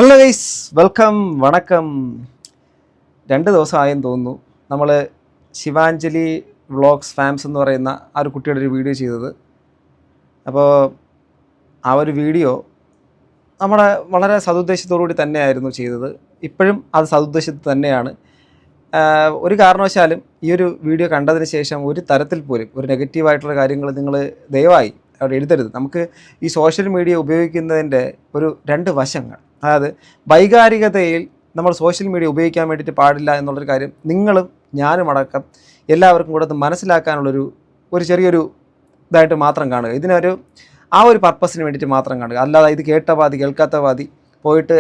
Hello guys, welcome, വണക്കം. 2 ദിവസമായെന്ന് തോന്നുന്നു നമ്മൾ ശിവാഞ്ജലി വ്ളോഗ്സ് ഫാംസ് എന്ന് പറയുന്ന ആ ഒരു കുട്ടിയുടെ ഒരു വീഡിയോ ചെയ്തത്. അപ്പോൾ ആ ഒരു വീഡിയോ നമ്മുടെ വളരെ സതുദ്ദേശത്തോടുകൂടി തന്നെയായിരുന്നു ചെയ്തത്. ഇപ്പോഴും അത് സതുദ്ദേശത്തിൽ തന്നെയാണ്. ഒരു കാരണവശാലും ഈ ഒരു വീഡിയോ കണ്ടതിന് ശേഷം ഒരു തരത്തിൽ പോലും ഒരു നെഗറ്റീവായിട്ടുള്ള കാര്യങ്ങൾ നിങ്ങൾ ദയവായി അവിടെ എഴുതരുത്. നമുക്ക് ഈ സോഷ്യൽ മീഡിയ ഉപയോഗിക്കുന്നതിൻ്റെ ഒരു 2 വശങ്ങൾ, അതായത് വൈകാരികതയിൽ നമ്മൾ സോഷ്യൽ മീഡിയ ഉപയോഗിക്കാൻ വേണ്ടിയിട്ട് പാടില്ല എന്നുള്ളൊരു കാര്യം നിങ്ങളും ഞാനും അടക്കം എല്ലാവർക്കും കൂടെ അത് മനസ്സിലാക്കാനുള്ളൊരു ചെറിയൊരു ഇതായിട്ട് മാത്രം കാണുക. ഇതിനൊരു ആ ഒരു പർപ്പസിന് വേണ്ടിയിട്ട് മാത്രം കാണുക. അല്ലാതെ ഇത് കേട്ട പാതി കേൾക്കാത്ത പാതി പോയിട്ട്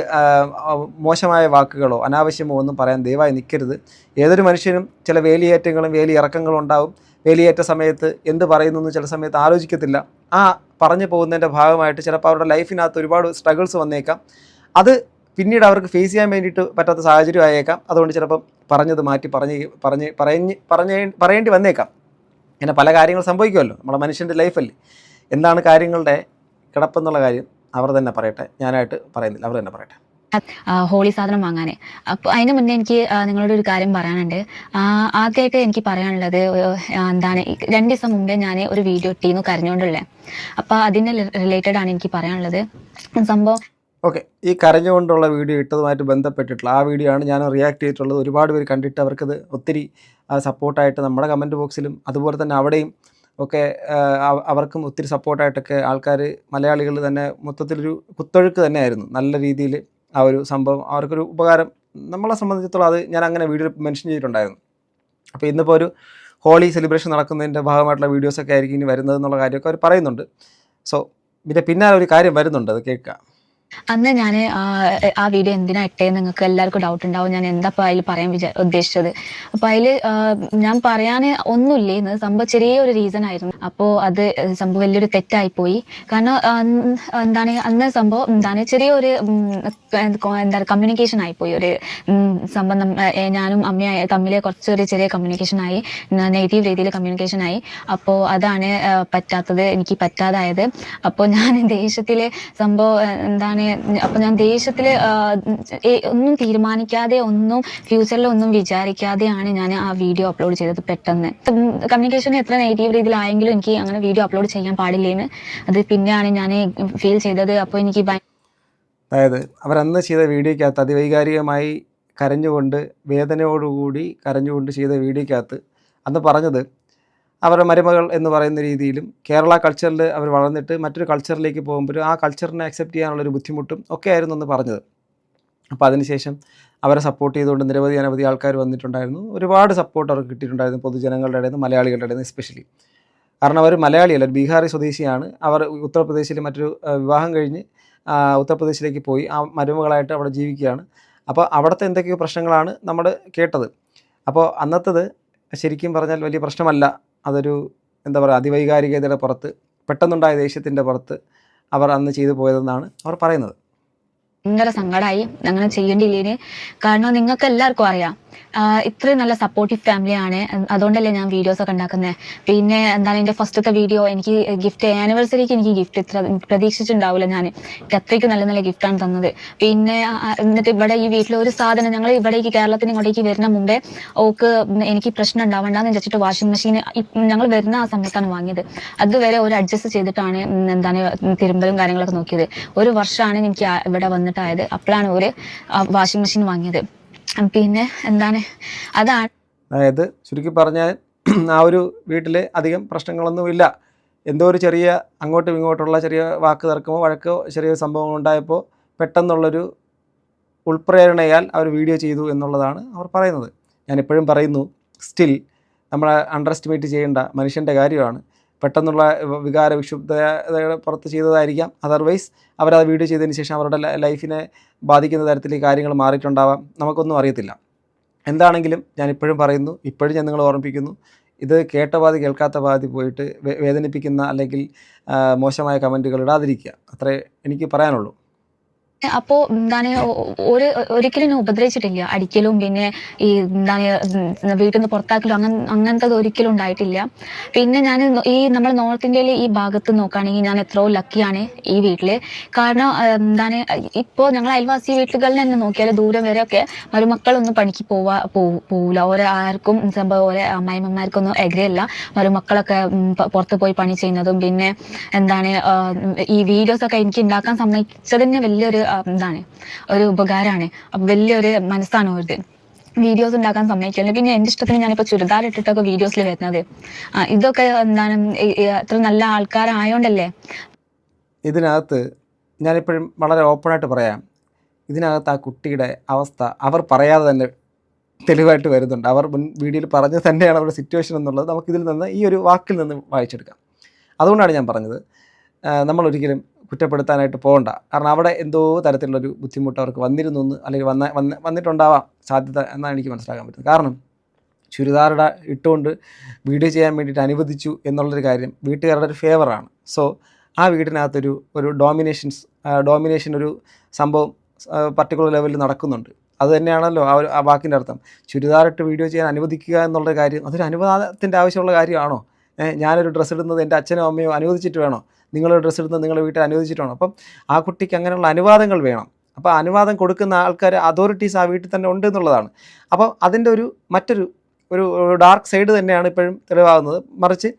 മോശമായ വാക്കുകളോ അനാവശ്യമോ ഒന്നും പറയാൻ ദയവായി നിൽക്കരുത്. ഏതൊരു മനുഷ്യനും ചില വേലിയേറ്റങ്ങളും വേലിയിറക്കങ്ങളും ഉണ്ടാവും. വേലിയേറ്റ സമയത്ത് എന്ത് പറയുന്നു എന്ന് ചില സമയത്ത് ആലോചിക്കത്തില്ല. ആ പറഞ്ഞു പോകുന്നതിൻ്റെ ഭാഗമായിട്ട് ചിലപ്പോൾ അവരുടെ ലൈഫിനകത്ത് ഒരുപാട് സ്ട്രഗിൾസ് വന്നേക്കാം. അത് പിന്നീട് അവർക്ക് ഫേസ് ചെയ്യാൻ വേണ്ടിയിട്ട് പറ്റാത്ത സാഹചര്യം ആയേക്കാം. അതുകൊണ്ട് ചിലപ്പം പറഞ്ഞത് മാറ്റി പറയേണ്ടി വന്നേക്കാം. ഇങ്ങനെ പല കാര്യങ്ങൾ സംഭവിക്കുമല്ലോ, നമ്മുടെ മനുഷ്യൻ്റെ ലൈഫല്ലേ. എന്താണ് കാര്യങ്ങളുടെ കിടപ്പെന്നുള്ള കാര്യം അവർ തന്നെ പറയട്ടെ, ഞാനായിട്ട് പറയുന്നില്ല, അവർ തന്നെ പറയട്ടെ. ഹോളി സാധനം വാങ്ങാൻ. അപ്പോൾ അതിന് മുന്നേ എനിക്ക് നിങ്ങളോട് ഒരു കാര്യം പറയാനുണ്ട്. ആദ്യമായിട്ട് എനിക്ക് പറയാനുള്ളത് എന്താണ്, 2 ദിവസം മുമ്പേ ഞാൻ ഒരു വീഡിയോ ഇട്ടിരുന്നു കരഞ്ഞുകൊണ്ടുള്ളത്. അപ്പോൾ അതിന് റിലേറ്റഡ് ആണ് എനിക്ക് പറയാനുള്ളത്. സംഭവം ഓക്കെ, ഈ കരഞ്ഞുകൊണ്ടുള്ള വീഡിയോ ഇട്ടതുമായിട്ട് ബന്ധപ്പെട്ടിട്ടുള്ള ആ വീഡിയോ ആണ് ഞാൻ റിയാക്ട് ചെയ്തിട്ടുള്ളത്. ഒരുപാട് പേര് കണ്ടിട്ട് അവർക്കത് ഒത്തിരി സപ്പോർട്ടായിട്ട് നമ്മുടെ കമൻറ്റ് ബോക്സിലും അതുപോലെ തന്നെ അവിടെയും ഒക്കെ അവർക്കും ഒത്തിരി സപ്പോർട്ടായിട്ടൊക്കെ ആൾക്കാർ, മലയാളികൾ തന്നെ മൊത്തത്തിലൊരു കുത്തൊഴുക്ക് തന്നെയായിരുന്നു. നല്ല രീതിയിൽ ആ ഒരു സംഭവം അവർക്കൊരു ഉപകാരം നമ്മളെ സംബന്ധിച്ചിടത്തോളം അത് ഞാൻ അങ്ങനെ വീഡിയോ മെൻഷൻ ചെയ്തിട്ടുണ്ടായിരുന്നു. അപ്പോൾ ഇന്നിപ്പോൾ ഒരു ഹോളി സെലിബ്രേഷൻ നടക്കുന്നതിൻ്റെ ഭാഗമായിട്ടുള്ള വീഡിയോസൊക്കെ ആയിരിക്കും ഇനി വരുന്നതെന്നുള്ള കാര്യമൊക്കെ അവർ പറയുന്നുണ്ട്. സോ ഇതിൻ്റെ പിന്നാലെ ഒരു കാര്യം വരുന്നുണ്ട്, അത് കേൾക്കുക. അന്ന് ഞാൻ ആ വീഡിയോ എന്തിനാ ഇട്ടേന്ന് നിങ്ങൾക്ക് എല്ലാവർക്കും ഡൗട്ട് ഉണ്ടാവും. ഞാൻ എന്താ ഇപ്പോൾ അതിൽ പറയാൻ ഉദ്ദേശിച്ചത്. അപ്പോൾ അതിൽ ഞാൻ പറയാൻ ഒന്നുമില്ലേന്ന്, സംഭവം ചെറിയൊരു റീസൺ ആയിരുന്നു. അപ്പോൾ അത് സംഭവം വലിയൊരു തെറ്റായിപ്പോയി. കാരണം എന്താണ്, അന്ന് സംഭവം എന്താണ്, ചെറിയൊരു കമ്മ്യൂണിക്കേഷൻ ആയിപ്പോയി. ഒരു സംബന്ധം ഞാനും അമ്മയും തമ്മിൽ കുറച്ചൊരു ചെറിയ കമ്മ്യൂണിക്കേഷൻ ആയി, നെഗറ്റീവ് രീതിയിൽ കമ്മ്യൂണിക്കേഷൻ ആയി. അപ്പോൾ അതാണ് എനിക്ക് പറ്റാതായത്. അപ്പോൾ ഞാൻ ദേഷ്യത്തിൽ സംഭവം എന്താണ്, അപ്പൊ ഞാൻ ദേഷ്യത്തില് ഒന്നും തീരുമാനിക്കാതെ, ഒന്നും ഫ്യൂച്ചറിൽ ഒന്നും വിചാരിക്കാതെയാണ് ഞാൻ ആ വീഡിയോ അപ്ലോഡ് ചെയ്തത്. പെട്ടെന്ന് കമ്മ്യൂണിക്കേഷൻ എത്ര നെഗറ്റീവ് രീതിയിലായെങ്കിലും എനിക്ക് അങ്ങനെ വീഡിയോ അപ്ലോഡ് ചെയ്യാൻ പാടില്ലേന്ന് അത് പിന്നെയാണ് ഞാൻ ഫീൽ ചെയ്തത്. അപ്പോൾ എനിക്ക് അതായത് അവരന്ന് ചെയ്ത വീഡിയോക്കകത്ത് അതിവൈകാരികമായി കരഞ്ഞുകൊണ്ട്, വേദനയോടുകൂടി കരഞ്ഞുകൊണ്ട് ചെയ്ത വീഡിയോക്കകത്ത് അന്ന് പറഞ്ഞത് അവരുടെ മരുമകൾ എന്ന് പറയുന്ന രീതിയിലും കേരള കൾച്ചറിൽ അവർ വളർന്നിട്ട് മറ്റൊരു കൾച്ചറിലേക്ക് പോകുമ്പോൾ ആ കൾച്ചറിനെ അക്സെപ്റ്റ് ചെയ്യാനുള്ളൊരു ബുദ്ധിമുട്ടും ഒക്കെ ആയിരുന്നു എന്ന് പറഞ്ഞത്. അപ്പോൾ അതിനുശേഷം അവരെ സപ്പോർട്ട് ചെയ്തുകൊണ്ട് അനവധി ആൾക്കാർ വന്നിട്ടുണ്ടായിരുന്നു. ഒരുപാട് സപ്പോർട്ട് അവർക്ക് കിട്ടിയിട്ടുണ്ടായിരുന്നു, പൊതുജനങ്ങളുടെ ഇടയിൽ നിന്ന്, മലയാളികളുടെ ഇടയിൽ നിന്ന് എസ്പെഷ്യലി. കാരണം അവർ മലയാളിയല്ല, ബീഹാറി സ്വദേശിയാണ്. അവർ ഉത്തർപ്രദേശിൽ മറ്റൊരു വിവാഹം കഴിഞ്ഞ് ഉത്തർപ്രദേശിലേക്ക് പോയി ആ മരുമകളായിട്ട് അവിടെ ജീവിക്കുകയാണ്. അപ്പോൾ അവിടുത്തെ എന്തൊക്കെയോ പ്രശ്നങ്ങളാണ് നമ്മൾ കേട്ടത്. അപ്പോൾ അന്നത്തത് ശരിക്കും പറഞ്ഞാൽ വലിയ പ്രശ്നമല്ല. അതൊരു എന്താ പറയുക, അതിവൈകാരികതയുടെ പുറത്ത്, പെട്ടെന്നുണ്ടായ ദേഷ്യത്തിൻ്റെ പുറത്ത് അവർ അന്ന് ചെയ്തു പോയതെന്നാണ് അവർ പറയുന്നത്. ഭയങ്കര സങ്കടമായി അങ്ങനെ ചെയ്യേണ്ടിയില്ലേന്. കാരണം നിങ്ങൾക്ക് എല്ലാവർക്കും അറിയാം ഇത്രയും നല്ല സപ്പോർട്ടീവ് ഫാമിലിയാണ്. അതുകൊണ്ടല്ലേ ഞാൻ വീഡിയോസ് ഒക്കെ ഉണ്ടാക്കുന്നത്. പിന്നെ എന്താണ്, എൻ്റെ ഫസ്റ്റത്തെ വീഡിയോ എനിക്ക് ഗിഫ്റ്റ്, ആനിവേഴ്സറിക്ക് എനിക്ക് ഗിഫ്റ്റ് ഇത്ര പ്രതീക്ഷിച്ചിട്ടുണ്ടാവില്ല. ഞാൻ അത്രയ്ക്ക് നല്ല നല്ല ഗിഫ്റ്റാണ് തന്നത്. പിന്നെ എന്നിട്ട് ഇവിടെ ഈ വീട്ടിൽ ഒരു സാധനം, ഞങ്ങൾ ഇവിടേക്ക് കേരളത്തിന് ഇങ്ങോട്ടേക്ക് വരുന്ന മുമ്പേ എനിക്ക് പ്രശ്നം ഉണ്ടാവണ്ടെന്ന് വെച്ചിട്ട് വാഷിംഗ് മെഷീൻ ഞങ്ങൾ വരുന്ന ആ സമയത്താണ് വാങ്ങിയത്. അതുവരെ ഒരു അഡ്ജസ്റ്റ് ചെയ്തിട്ടാണ് എന്താണ് തിരുമ്പലും കാര്യങ്ങളൊക്കെ നോക്കിയത്. 1 വർഷമാണ് എനിക്ക് ഇവിടെ വന്നിട്ടായത്. അപ്പോഴാണ് ഒരു വാഷിംഗ് മെഷീൻ വാങ്ങിയത്. പിന്നെ എന്താണ്, അതാണ്. അതായത് ചുരുക്കി പറഞ്ഞാൽ ആ ഒരു വീട്ടിൽ അധികം പ്രശ്നങ്ങളൊന്നുമില്ല. എന്തോ ഒരു ചെറിയ അങ്ങോട്ടും ഇങ്ങോട്ടുള്ള ചെറിയ വാക്ക് തർക്കമോ വഴക്കോ ചെറിയ സംഭവങ്ങൾ ഉണ്ടായപ്പോൾ പെട്ടെന്നുള്ളൊരു ഉൾപ്രേരണയാൽ അവർ വീഡിയോ ചെയ്തു എന്നുള്ളതാണ് അവർ പറയുന്നത്. ഞാനിപ്പോഴും പറയുന്നു, സ്റ്റിൽ നമ്മൾ അണ്ടർ എസ്റ്റിമേറ്റ് ചെയ്യേണ്ട മനുഷ്യൻ്റെ കാര്യമാണ്. പെട്ടെന്നുള്ള വികാര വിക്ഷുബ്ധതയുടെ പുറത്ത് ചെയ്തതായിരിക്കാം. അതർവൈസ് അവരത് വീഡിയോ ചെയ്തതിന് ശേഷം അവരുടെ ലൈഫിനെ ബാധിക്കുന്ന തരത്തിൽ ഈ കാര്യങ്ങൾ മാറിയിട്ടുണ്ടാവാം, നമുക്കൊന്നും അറിയത്തില്ല. എന്താണെങ്കിലും ഞാനിപ്പോഴും പറയുന്നു, ഇപ്പോഴും ഞാൻ നിങ്ങളെ ഓർമ്മിപ്പിക്കുന്നു, ഇത് കേട്ട പാതി കേൾക്കാത്ത പാതി പോയിട്ട് വേദനിപ്പിക്കുന്ന അല്ലെങ്കിൽ മോശമായ കമൻറ്റുകൾ ഇടാതിരിക്കുക. അത്രേ എനിക്ക് പറയാനുള്ളൂ. അപ്പോൾ എന്താണ് ഒരിക്കലും എന്നെ ഉപദ്രവിച്ചിട്ടില്ല. അടിക്കലും പിന്നെ ഈ എന്താണ് വീട്ടിൽ നിന്ന് പുറത്താക്കലും അങ്ങനത്തെ ഒരിക്കലും ഉണ്ടായിട്ടില്ല. പിന്നെ ഞാൻ ഈ നമ്മുടെ നോർത്ത് ഇന്ത്യയിൽ ഈ ഭാഗത്ത് നോക്കുകയാണെങ്കിൽ ഞാൻ എത്രയോ ലക്കിയാണ് ഈ വീട്ടില്. കാരണം എന്താണ് ഇപ്പോൾ ഞങ്ങൾ അയൽവാസി വീട്ടുകളിൽ തന്നെ നോക്കിയാൽ ദൂരം വരെയൊക്കെ മരുമക്കളൊന്നും പണിക്ക് പോവില്ല. ഓരോ ആർക്കും സംഭവം ഓരോ അമ്മായിമ്മമാർക്കൊന്നും എഗ്രയല്ല മരുമക്കളൊക്കെ പുറത്ത് പോയി പണി ചെയ്യുന്നതും. പിന്നെ എന്താണ് ഈ വീഡിയോസ് ഒക്കെ എനിക്ക് ഉണ്ടാക്കാൻ സമ്മതിച്ചതിന് വലിയൊരു എന്താണ് ഒരു ഉപകാരമാണ്. അപ്പൊ വലിയൊരു മനസ്സാണ് അവരുടെ വീഡിയോസ് ഉണ്ടാക്കാൻ സമ്മതിക്കുന്നത്. പിന്നെ എന്റെ ഇഷ്ടത്തിന് ഞാനിപ്പോ ചുരിദാർ ഇട്ടിട്ടൊക്കെ വീഡിയോസിൽ വരുന്നത്. ഇതൊക്കെ എന്താണ് അത്ര നല്ല ആൾക്കാരായോണ്ടല്ലേ. ഇതിനകത്ത് ഞാനിപ്പോഴും വളരെ ഓപ്പണായിട്ട് പറയാം, ഇതിനകത്ത് ആ കുട്ടിയുടെ അവസ്ഥ അവർ പറയാതെ തന്നെ തെളിവായിട്ട് വരുന്നുണ്ട്. അവർ മുൻ വീഡിയോയിൽ പറഞ്ഞത് തന്നെയാണ് അവരുടെ സിറ്റുവേഷൻ എന്നുള്ളത് നമുക്കിതിൽ നിന്ന് ഈ ഒരു വാക്കിൽ നിന്ന് വായിച്ചെടുക്കാം. അതുകൊണ്ടാണ് ഞാൻ പറഞ്ഞത് നമ്മളൊരിക്കലും കുറ്റപ്പെടുത്താനായിട്ട് പോകണ്ട. കാരണം അവിടെ എന്തോ തരത്തിലുള്ളൊരു ബുദ്ധിമുട്ട് അവർക്ക് വന്നിരുന്നു എന്ന്, അല്ലെങ്കിൽ വന്നിട്ടുണ്ടാവാം സാധ്യത എന്നാണ് എനിക്ക് മനസ്സിലാക്കാൻ പറ്റുന്നത്. കാരണം ചുരിദാറുടെ ഇട്ടുകൊണ്ട് വീഡിയോ ചെയ്യാൻ വേണ്ടിയിട്ട് അനുവദിച്ചു എന്നുള്ളൊരു കാര്യം വീട്ടുകാരുടെ ഒരു ഫേവറാണ്. സോ ആ വീടിനകത്തൊരു ഡോമിനേഷൻ ഒരു സംഭവം പർട്ടിക്കുലർ ലെവലിൽ നടക്കുന്നുണ്ട്. അത് തന്നെയാണല്ലോ ആ വാക്കിൻ്റെ അർത്ഥം. ചുരിദാറിട്ട് വീഡിയോ ചെയ്യാൻ അനുവദിക്കുക എന്നുള്ള കാര്യം അതൊരു അനുവാദത്തിൻ്റെ ആവശ്യമുള്ള കാര്യമാണോ? ഞാനൊരു ഡ്രസ്സ് ഇടുന്നത് എൻ്റെ അച്ഛനോ അമ്മയോ അനുവദിച്ചിട്ട് വേണോ? നിങ്ങളൊരു ഡ്രസ്സ് ഇടുന്നത് നിങ്ങളുടെ വീട്ടിൽ അനുവദിച്ചിട്ട് വേണം? അപ്പം ആ കുട്ടിക്ക് അങ്ങനെയുള്ള അനുവാദങ്ങൾ വേണം. അപ്പോൾ അനുവാദം കൊടുക്കുന്ന ആൾക്കാർ, അതോറിറ്റീസ് ആ വീട്ടിൽ തന്നെ ഉണ്ട് എന്നുള്ളതാണ്. അപ്പോൾ അതിൻ്റെ മറ്റൊരു ഡാർക്ക് സൈഡ് തന്നെയാണ് ഇപ്പോഴും തെളിവാകുന്നത്. മറിച്ച്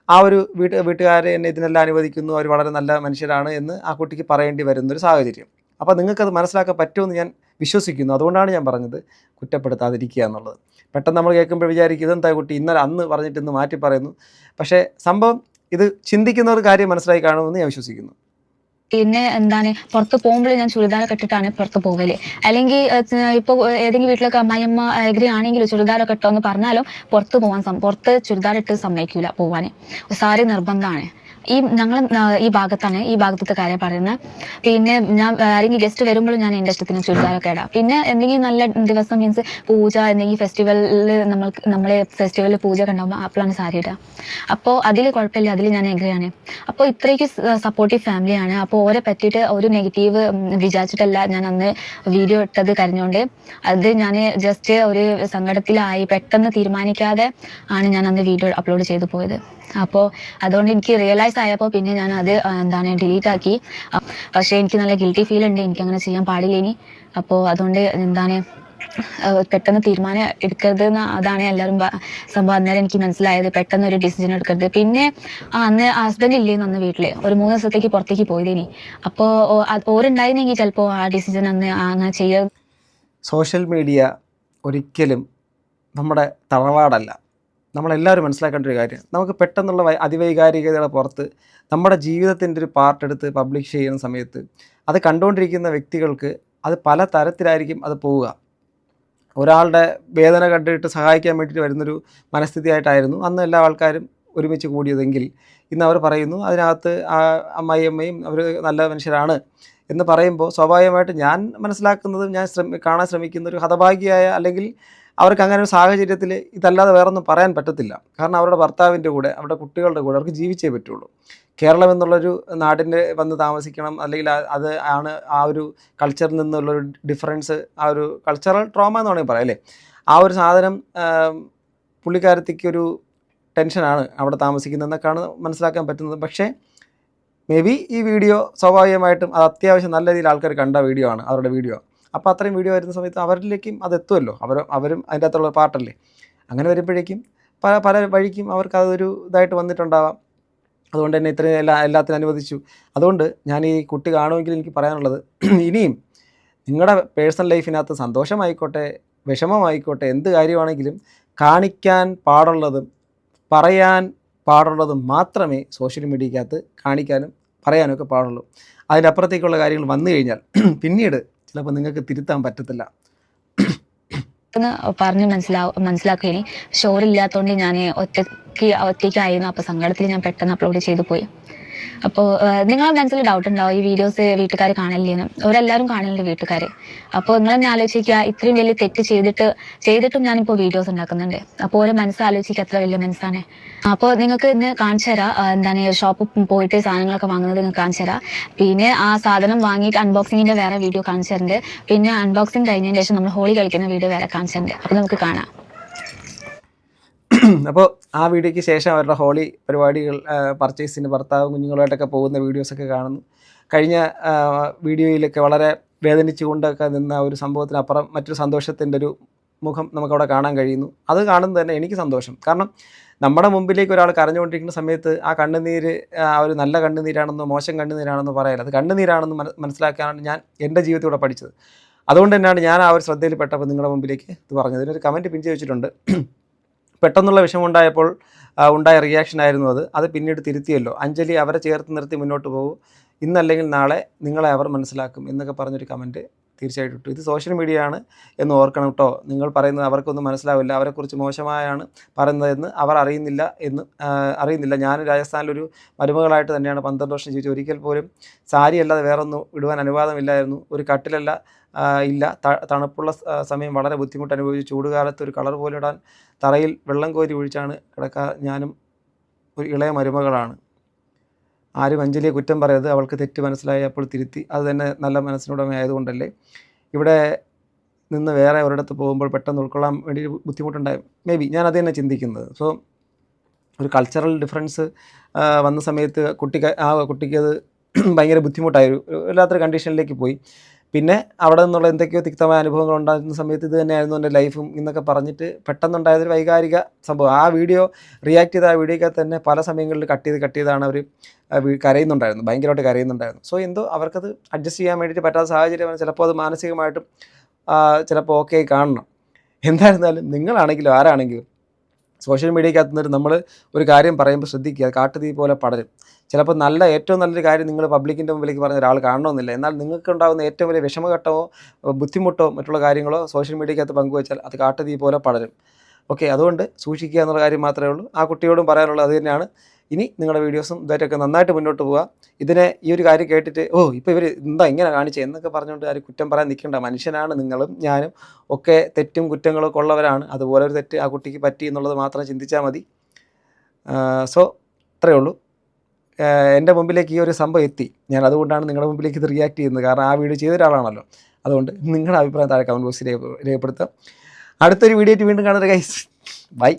ആ ഒരു വീട്ടുകാരെ എന്നെ ഇതിനെല്ലാം അനുവദിക്കുന്നു, അവർ വളരെ നല്ല മനുഷ്യരാണ് എന്ന് ആ കുട്ടിക്ക് പറയേണ്ടി വരുന്നൊരു സാഹചര്യം. അപ്പോൾ നിങ്ങൾക്കത് മനസ്സിലാക്കാൻ പറ്റുമെന്ന് ഞാൻ വിശ്വസിക്കുന്നു. അതുകൊണ്ടാണ് ഞാൻ പറഞ്ഞത് കുറ്റപ്പെടുത്താതിരിക്കുക എന്നുള്ളത്. പെട്ടെന്ന് നമ്മൾ കേൾക്കുമ്പോൾ വിചാരിക്കും ഇതെന്താ കുട്ടി അന്ന് പറഞ്ഞിട്ട് ഇന്ന് മാറ്റി പറയുന്നു. പക്ഷേ സംഭവം ഇത് ചിന്തിക്കുന്ന ഒരു കാര്യം മനസ്സിലായി കാണുമെന്ന് ഞാൻ വിശ്വസിക്കുന്നു. പിന്നെ എന്താണ് പുറത്ത് പോകുമ്പോൾ ഞാൻ ചുരിദാറൊക്കെ ഇട്ടിട്ടാണ് പുറത്ത് പോകല്. അല്ലെങ്കിൽ ഇപ്പൊ ഏതെങ്കിലും വീട്ടിലൊക്കെ അമ്മായിയമ്മ എഗ്രി ആണെങ്കിലും ചുരിദാറൊക്കെ ഇട്ടോന്ന് പറഞ്ഞാലും പുറത്ത് ചുരിദാർ ഇട്ട് സമ്മതിക്കൂല പോവാന്. സാരി നിർബന്ധമാണ്. ഞങ്ങൾ ഈ ഭാഗത്തെ കാര്യം പറയുന്നത്. പിന്നെ ഞാൻ ആരെങ്കിലും ഗസ്റ്റ് വരുമ്പോഴും ഞാൻ എൻ്റെ ഇഷ്ടത്തിന് ചുരിദാറൊക്കെ ഇടാം. പിന്നെ എന്തെങ്കിലും നല്ല ദിവസം മീൻസ് പൂജ എന്തെങ്കിലും ഫെസ്റ്റിവലിൽ നമ്മളെ ഫെസ്റ്റിവലിൽ പൂജ ഒക്കെ ഉണ്ടാകുമ്പോൾ അപ്പോഴാണ് സാരി ഇടുക. അപ്പോൾ അതിൽ കുഴപ്പമില്ല, അതിൽ ഞാൻ എഗ്രിയാണ്. അപ്പോൾ ഇത്രയ്ക്ക് സപ്പോർട്ടീവ് ഫാമിലിയാണ്. അപ്പോൾ ഓരെ പറ്റിയിട്ട് ഒരു നെഗറ്റീവ് വിചാരിച്ചിട്ടല്ല ഞാൻ അന്ന് വീഡിയോ ഇട്ടത് കരഞ്ഞുകൊണ്ട്. അത് ഞാൻ ജസ്റ്റ് ഒരു സങ്കടത്തിലായി പെട്ടെന്ന് തീരുമാനിക്കാതെ ആണ് ഞാൻ അന്ന് വീഡിയോ അപ്ലോഡ് ചെയ്തു പോയത്. അപ്പോൾ അതുകൊണ്ട് എനിക്ക് റിയലൈസ് ആയപ്പോൾ പിന്നെ ഞാൻ അത് ഡിലീറ്റ് ആക്കി. പക്ഷേ എനിക്ക് നല്ല ഗിൽറ്റി ഫീൽ ഉണ്ട്, എനിക്ക് അങ്ങനെ ചെയ്യാൻ പാടില്ല ഇനി. അപ്പോൾ അതുകൊണ്ട് പെട്ടെന്ന് തീരുമാനം എടുക്കരുത് എന്ന് അതാണ് എല്ലാവരും സംഭവം. അന്നേരം എനിക്ക് മനസ്സിലായത് പെട്ടെന്ന് ഒരു ഡിസിഷൻ എടുക്കരുത്. പിന്നെ അന്ന് ഹസ്ബൻഡ് ഇല്ലേന്ന് അന്ന് വീട്ടില് ഒരു 3 ദിവസത്തേക്ക് പുറത്തേക്ക് പോയതിനി. അപ്പോൾ ഓരുണ്ടായിരുന്നെങ്കിൽ ചിലപ്പോൾ ആ ഡിസിഷൻ അന്ന് അങ്ങനെ ചെയ്യരുത്. സോഷ്യൽ മീഡിയ ഒരിക്കലും നമ്മുടെ തറവാടല്ല. നമ്മളെല്ലാവരും മനസ്സിലാക്കേണ്ട ഒരു കാര്യം, നമുക്ക് പെട്ടെന്നുള്ള അതിവൈകാരികതയുടെ പുറത്ത് നമ്മുടെ ജീവിതത്തിൻ്റെ ഒരു പാർട്ട് എടുത്ത് പബ്ലിഷ് ചെയ്യുന്ന സമയത്ത് അത് കണ്ടുകൊണ്ടിരിക്കുന്ന വ്യക്തികൾക്ക് അത് പല തരത്തിലായിരിക്കും അത് പോവുക. ഒരാളുടെ വേദന കണ്ടിട്ട് സഹായിക്കാൻ വേണ്ടിയിട്ട് വരുന്നൊരു മനസ്ഥിതിയായിട്ടായിരുന്നു അന്ന് എല്ലാ ആൾക്കാരും ഒരുമിച്ച് കൂടിയതെങ്കിൽ ഇന്ന് അവർ പറയുന്നു അതിനകത്ത് ആ അമ്മായിയമ്മയും അവർ നല്ല മനുഷ്യരാണ് എന്ന് പറയുമ്പോൾ സ്വാഭാവികമായിട്ട് ഞാൻ മനസ്സിലാക്കുന്നത്, ഞാൻ കാണാൻ ശ്രമിക്കുന്ന ഒരു ഹതഭാഗ്യയായ, അല്ലെങ്കിൽ അവർക്ക് അങ്ങനെ ഒരു സാഹചര്യത്തിൽ ഇതല്ലാതെ വേറൊന്നും പറയാൻ പറ്റത്തില്ല. കാരണം അവരുടെ ഭർത്താവിൻ്റെ കൂടെ അവരുടെ കുട്ടികളുടെ കൂടെ അവർക്ക് ജീവിച്ചേ പറ്റുള്ളൂ. കേരളം എന്നുള്ളൊരു നാടിൻ്റെ വന്ന് താമസിക്കണം, അല്ലെങ്കിൽ അത് ആണ് ആ ഒരു കൾച്ചറിൽ നിന്നുള്ളൊരു ഡിഫറൻസ്, ആ ഒരു കൾച്ചറൽ ട്രോമ എന്ന് വേണമെങ്കിൽ പറയാം അല്ലേ. ആ ഒരു സാധനം പുള്ളിക്കാരത്തേക്കൊരു ടെൻഷനാണ് അവിടെ താമസിക്കുന്നതെന്നൊക്കെയാണ് മനസ്സിലാക്കാൻ പറ്റുന്നത്. പക്ഷേ മേ ബി ഈ വീഡിയോ സ്വാഭാവികമായിട്ടും അത് അത്യാവശ്യം നല്ല രീതിയിൽ ആൾക്കാർ കണ്ട വീഡിയോ ആണ്, അവരുടെ വീഡിയോ. അപ്പോൾ അത്രയും വീഡിയോ വരുന്ന സമയത്ത് അവരിലേക്കും അത് എത്തുമല്ലോ, അവരും അതിൻ്റെ അകത്തുള്ള പാർട്ടല്ലേ. അങ്ങനെ വരുമ്പോഴേക്കും പല വഴിക്കും അവർക്ക് അതൊരു ഇതായിട്ട് വന്നിട്ടുണ്ടാവാം. അതുകൊണ്ട് തന്നെ ഇത്രയും എല്ലാത്തിനും അനുവദിച്ചു. അതുകൊണ്ട് ഞാൻ ഈ കുട്ടി കാണുമെങ്കിൽ എനിക്ക് പറയാനുള്ളത്, ഇനിയും നിങ്ങളുടെ പേഴ്സണൽ ലൈഫിനകത്ത് സന്തോഷമായിക്കോട്ടെ വിഷമമായിക്കോട്ടെ എന്ത് കാര്യമാണെങ്കിലും കാണിക്കാൻ പാടുള്ളതും പറയാൻ പാടുള്ളതും മാത്രമേ സോഷ്യൽ മീഡിയക്കകത്ത് കാണിക്കാനും പറയാനും ഒക്കെ പാടുള്ളൂ. അതിൻ്റെ അപ്പുറത്തേക്കുള്ള കാര്യങ്ങൾ വന്നു കഴിഞ്ഞാൽ പിന്നീട് ചിലപ്പോൾ നിങ്ങൾക്ക് തിരുത്താൻ പറ്റത്തില്ല. പറഞ്ഞ് മനസ്സിലാക്കുകയും ഷോറില്ലാത്തതുകൊണ്ട് ഞാൻ ഒറ്റയ്ക്കായിരുന്നു. അപ്പോൾ സങ്കടത്തിൽ ഞാൻ പെട്ടെന്ന് അപ്ലോഡ് ചെയ്തു പോയി. അപ്പോൾ നിങ്ങളെ മനസ്സിൽ ഡൗട്ട് ഉണ്ടാവും ഈ വീഡിയോസ് വീട്ടുകാർ കാണില്ലേന്ന്. അവരെല്ലാവരും കാണലുണ്ട് വീട്ടുകാർ. അപ്പോൾ നിങ്ങൾ തന്നെ ആലോചിക്കുക, ഇത്രയും വലിയ തെറ്റ് ചെയ്തിട്ടും ഞാനിപ്പോൾ വീഡിയോസ് ഉണ്ടാക്കുന്നുണ്ട്. അപ്പോൾ ഓരോ മനസ്സാലോചിക്കുക എത്ര വലിയ മനസ്സാണ്. അപ്പോൾ നിങ്ങൾക്ക് ഇന്ന് കാണിച്ചു തരാം, എന്താണ് ഷോപ്പിൽ പോയിട്ട് സാധനങ്ങളൊക്കെ വാങ്ങുന്നത് നിങ്ങൾക്ക് കാണിച്ചു തരാം. പിന്നെ ആ സാധനം വാങ്ങിയിട്ട് അൺബോക്സിങ്ങിന്റെ വേറെ വീഡിയോ കാണിച്ചു തരുന്നുണ്ട്. പിന്നെ അൺബോക്സിങ് കഴിഞ്ഞതിന് ശേഷം നമ്മൾ ഹോളി കളിക്കുന്ന വീഡിയോ വേറെ കാണിച്ചു തരുന്നുണ്ട്. അപ്പോൾ നമുക്ക് കാണാം. അപ്പോൾ ആ വീഡിയോയ്ക്ക് ശേഷം അവരുടെ ഹോളി പരിപാടികൾ, പർച്ചേസിന് ഭർത്താവും കുഞ്ഞുങ്ങളുമായിട്ടൊക്കെ പോകുന്ന വീഡിയോസൊക്കെ കാണുന്നു. കഴിഞ്ഞ വീഡിയോയിലൊക്കെ വളരെ വേദനിച്ചുകൊണ്ടൊക്കെ നിന്ന ഒരു സംഭവത്തിനപ്പുറം മറ്റൊരു സന്തോഷത്തിൻ്റെ ഒരു മുഖം നമുക്കവിടെ കാണാൻ കഴിയുന്നു. അത് കാണുന്നത് തന്നെ എനിക്ക് സന്തോഷം. കാരണം നമ്മുടെ മുമ്പിലേക്ക് ഒരാൾ കരഞ്ഞുകൊണ്ടിരിക്കുന്ന സമയത്ത് ആ കണ്ണുനീര് ഒരു നല്ല കണ്ണുനീരാണെന്നോ മോശം കണ്ണുനീരാണെന്നോ പറയല്ല, അത് കണ്ണുനീരാണെന്ന് മനസ്സിലാക്കാനാണ് ഞാൻ എൻ്റെ ജീവിതത്തിലൂടെ പഠിച്ചത്. അതുകൊണ്ട് തന്നെയാണ് ഞാൻ ആ ഒരു ശ്രദ്ധയിൽ പെട്ടപ്പോൾ നിങ്ങളുടെ മുമ്പിലേക്ക് ഇത് പറഞ്ഞത്. ഇതിനൊരു കമൻറ്റ് പിൻ വെച്ചിട്ടുണ്ട്. പെട്ടെന്നുള്ള വിഷമമുണ്ടായപ്പോൾ ഉണ്ടായ റിയാക്ഷനായിരുന്നു അത് പിന്നീട് തിരുത്തിയല്ലോ. അഞ്ജലി അവരെ ചേർത്ത് നിർത്തി മുന്നോട്ട് പോകും, ഇന്നല്ലെങ്കിൽ നാളെ നിങ്ങളെ അവർ മനസ്സിലാക്കും എന്നൊക്കെ പറഞ്ഞൊരു കമൻറ്റ് തീർച്ചയായിട്ടും ഇട്ടു. ഇത് സോഷ്യൽ മീഡിയ ആണ് എന്ന് ഓർക്കണം കേട്ടോ. നിങ്ങൾ പറയുന്നത് അവർക്കൊന്നും മനസ്സിലാവില്ല, അവരെക്കുറിച്ച് മോശമായാണ് പറയുന്നതെന്ന് അവർ അറിയുന്നില്ല. ഞാൻ രാജസ്ഥാനിലൊരു മരുമകളായിട്ട് തന്നെയാണ് 12 വർഷം ജീവിച്ചത്. ഒരിക്കൽ പോലും സാരി അല്ലാതെ വേറൊന്നും ഇടുവാൻ അനുവാദമില്ലായിരുന്നു. ഒരു കട്ടിലല്ല ഇല്ല. തണുപ്പുള്ള സമയം വളരെ ബുദ്ധിമുട്ട് അനുഭവിച്ചു. ചൂടുകാലത്ത് ഒരു കളർ പോലും ഇടാൻ തറയിൽ വെള്ളം കോരി ഒഴിച്ചാണ് ഞാനും ഒരു ഇളയ മരുമകളാണ്. ആരും അഞ്ജലിയെ കുറ്റം പറയരുത്, അവൾക്ക് തെറ്റ് മനസ്സിലായി, അപ്പോൾ തിരുത്തി. അത് തന്നെ നല്ല മനസ്സിനുടമയായതുകൊണ്ടല്ലേ. ഇവിടെ നിന്ന് വേറെ ഒരിടത്ത് പോകുമ്പോൾ പെട്ടെന്ന് ഉൾക്കൊള്ളാൻ വേണ്ടി ബുദ്ധിമുട്ടുണ്ടായി. മേ ബി ഞാൻ അത് തന്നെ ചിന്തിക്കുന്നത്. സോ ഒരു കൾച്ചറൽ ഡിഫറൻസ് വന്ന സമയത്ത് കുട്ടിക്കത് ഭയങ്കര ബുദ്ധിമുട്ടായി, വല്ലാത്തൊരു കണ്ടീഷനിലേക്ക് പോയി. പിന്നെ അവിടെ നിന്നുള്ള എന്തൊക്കെയോ തിക്തമായ അനുഭവങ്ങൾ ഉണ്ടായിരുന്ന സമയത്ത് ഇത് തന്നെയായിരുന്നു എൻ്റെ ലൈഫും എന്നൊക്കെ പറഞ്ഞിട്ട് പെട്ടെന്നുണ്ടായതൊരു വൈകാരിക സംഭവം. ആ വീഡിയോ റിയാക്ട് ചെയ്ത ആ വീഡിയോയ്ക്കകത്ത് തന്നെ പല സമയങ്ങളിൽ കട്ട് ചെയ്താണ് അവർ കരയുന്നുണ്ടായിരുന്നു, ഭയങ്കരമായിട്ട് കരയുന്നുണ്ടായിരുന്നു. സോ എന്തോ അവർക്കത് അഡ്ജസ്റ്റ് ചെയ്യാൻ വേണ്ടിയിട്ട് പറ്റാത്ത സാഹചര്യമാണ്. ചിലപ്പോൾ അത് മാനസികമായിട്ടും ചിലപ്പോൾ ഓക്കെ കാണണം. എന്തായിരുന്നാലും നിങ്ങളാണെങ്കിലും ആരാണെങ്കിലും സോഷ്യൽ മീഡിയയ്ക്കകത്ത് നിന്നിട്ട് നമ്മൾ ഒരു കാര്യം പറയുമ്പോൾ ശ്രദ്ധിക്കുക, കാട്ടുതീ പോലെ പടരും. ചിലപ്പോൾ ഏറ്റവും നല്ലൊരു കാര്യം നിങ്ങൾ പബ്ലിക്കിൻ്റെ മുമ്പിലേക്ക് പറഞ്ഞ ഒരാൾ കാണണമെന്നില്ല. എന്നാൽ നിങ്ങൾക്കുണ്ടാകുന്ന ഏറ്റവും വലിയ വിഷമഘട്ടമോ ബുദ്ധിമുട്ടോ മറ്റുള്ള കാര്യങ്ങളോ സോഷ്യൽ മീഡിയയ്ക്കകത്ത് പങ്കുവച്ചാൽ അത് കാട്ടുതീ പോലെ പടരും. ഓക്കെ, അതുകൊണ്ട് സൂക്ഷിക്കുക എന്നുള്ള കാര്യം മാത്രമേ ഉള്ളൂ. ആ കുട്ടിയോടും പറയാനുള്ളത് അത് തന്നെയാണ്. ഇനി നിങ്ങളുടെ വീഡിയോസും ഇതായിട്ടൊക്കെ നന്നായിട്ട് മുന്നോട്ട് പോവുക. ഈ ഒരു കാര്യം കേട്ടിട്ട് ഇപ്പോൾ ഇവർ എന്താ ഇങ്ങനെ കാണിച്ചത് എന്നൊക്കെ പറഞ്ഞുകൊണ്ട് ആരും കുറ്റം പറയാൻ നിൽക്കേണ്ട. മനുഷ്യനാണ് നിങ്ങളും ഞാനും ഒക്കെ, തെറ്റും കുറ്റങ്ങളൊക്കെ ഉള്ളവരാണ്. അതുപോലെ ഒരു തെറ്റ് ആ കുട്ടിക്ക് പറ്റി എന്നുള്ളത് മാത്രം ചിന്തിച്ചാൽ മതി. സോ അത്രയേ ഉള്ളൂ. എൻ്റെ മുമ്പിലേക്ക് ഈ ഒരു സംഭവം എത്തി, ഞാൻ അതുകൊണ്ടാണ് നിങ്ങളുടെ മുമ്പിലേക്ക് ഇത് റിയാക്ട് ചെയ്യുന്നത്. കാരണം ആ വീഡിയോ ചെയ്ത ഒരാളാണല്ലോ. അതുകൊണ്ട് നിങ്ങളുടെ അഭിപ്രായം താഴെ കമൻറ്റ് ബോക്സിൽ രേഖപ്പെടുത്താം. അടുത്തൊരു വീഡിയോ ആയിട്ട് വീണ്ടും കാണുന്നത് ഗൈസ്. ബൈ.